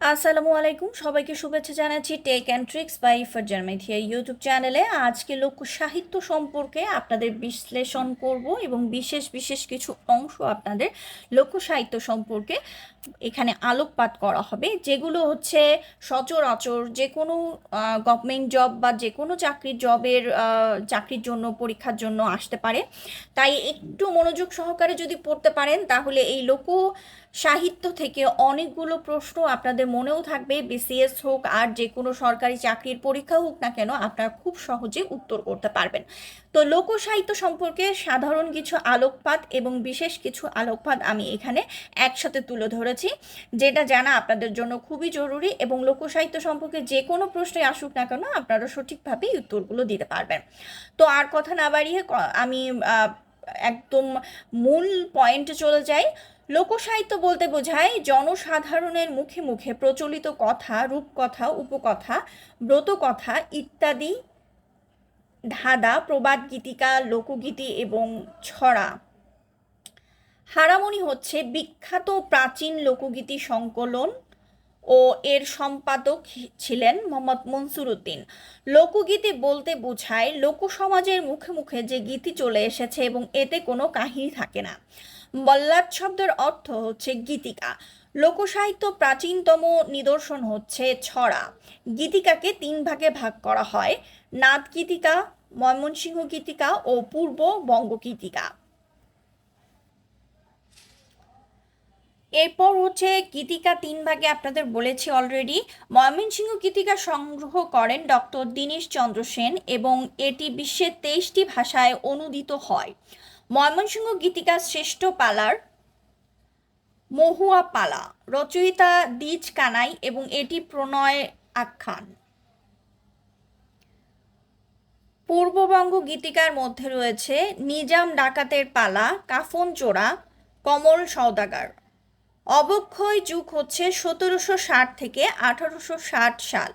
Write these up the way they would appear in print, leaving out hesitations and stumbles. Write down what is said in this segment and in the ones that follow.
আসসালামু আলাইকুম, সবাইকে শুভেচ্ছা জানাচ্ছি tech and tricks by Farzan Methia YouTube চ্যানেলে। আজকে লোক সাহিত্য সম্পর্কে আপনাদের বিশ্লেষণ করব এবং বিশেষ বিশেষ কিছু অংশ আপনাদের লোক সাহিত্য সম্পর্কে এখানে আলোকপাত করা হবে, যেগুলো হচ্ছে সচরাচর যে কোনো গভর্নমেন্ট জব বা যে কোনো চাকরির জন্য পরীক্ষার জন্য আসতে পারে। তাই একটু মনোযোগ সহকারে যদি পড়তে পারেন তাহলে এই লোক সাহিত্য থেকে অনেকগুলো প্রশ্ন আপনাদের মনেও থাকবে। বিসিএস হোক আর যে কোনো সরকারি চাকরির পরীক্ষা হোক না কেন, আপনারা খুব সহজে উত্তর করতে পারবেন। তো লোক সাহিত্য সম্পর্কে সাধারণ কিছু আলোকপাত এবং বিশেষ কিছু আলোকপাত আমি এখানে একসাথে তুলে ধরেছি, যেটা জানা আপনাদের জন্য খুবই জরুরি, এবং লোক সাহিত্য সম্পর্কে যে কোনো প্রশ্নে আসুক না কেন আপনারা সঠিকভাবেই উত্তরগুলো দিতে পারবেন। তো আর কথা না বাড়িয়ে আমি একদম মূল পয়েন্টে চলে যাই। লোকসাহিত্য বলতে বোঝায় জনসাধারণের মুখে মুখে প্রচলিত কথা, রূপকথা, উপকথা, ব্রতকথা ইত্যাদি, ধাঁধা, প্রবাদ, গীতিকা, লোকগীতি এবং ছড়া। হারামণি হচ্ছে বিখ্যাত প্রাচীন লোকগীতি সংকলন ও এর সম্পাদক ছিলেন মোহাম্মদ মনসুর উদ্দিন। লোকগীতি বলতে বোঝায় লোকসমাজের মুখে মুখে যে গীতি চলে এসেছে এবং এতে কোনো কাহিনী থাকে না। বল্লাদ শব্দের অর্থ হচ্ছে গীতিকা। লোকসাহিত্য প্রাচীনতম নিদর্শন হচ্ছে ছড়া। গীতিকাকে 3 ভাগে ভাগ করা হয়: নাদ গীতিকা, ময়মনসিংহ গীতিকা ও পূর্ববঙ্গ গীতিকা। এরপর হচ্ছে গীতিকা 3 ভাগে আপনাদের বলেছি অলরেডি। ময়মনসিংহ গীতিকা সংগ্রহ করেন ডক্টর দীনেশ চন্দ্র সেন এবং এটি বিশ্বের 23টি ভাষায় অনুদিত হয়। ময়মনসিংহ গীতিকা শ্রেষ্ঠ পালার মহুয়া পালা, রচয়িতা দ্বিজ কানাই এবং এটি প্রণয় আখ্যান। পূর্ববঙ্গ গীতিকার মধ্যে রয়েছে নিজাম ডাকাতের পালা, কাফন চোরা, কমল সওদাগার। অবক্ষয় যুগ হচ্ছে 1760 থেকে 1860 সাল।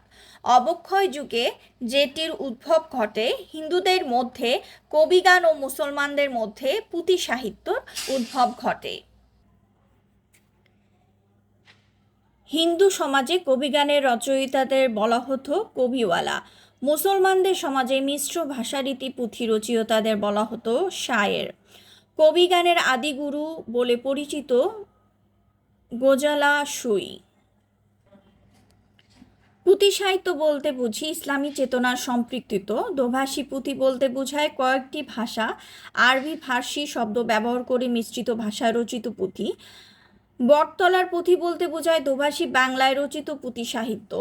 অবক্ষয় যুগে যেটির উদ্ভব ঘটে, হিন্দুদের মধ্যে কবিগান ও মুসলমানদের মধ্যে পুঁথি সাহিত্যর উদ্ভব ঘটে। হিন্দু সমাজে কবিগানের রচয়িতাদের বলা হতো কবিওয়ালা। মুসলমানদের সমাজে মিশ্র ভাষারীতি পুঁথি রচয়িতাদের বলা হতো শায়ের। কবিগানের আদিগুরু বলে পরিচিত গোজালা সুই। পুঁথি সাহিত্য বলতে বুঝি ইসলামী চেতনার সম্পৃক্ত। দোভাষী পুঁথি বলতে বোঝায় কয়েকটি ভাষা, আরবি ফার্সি শব্দ ব্যবহার করে মিশ্রিত ভাষায় রচিত পুঁথি। বটতলার পুঁথি বলতে বোঝায় দোভাষী বাংলায় রচিত পুঁথি সাহিত্য।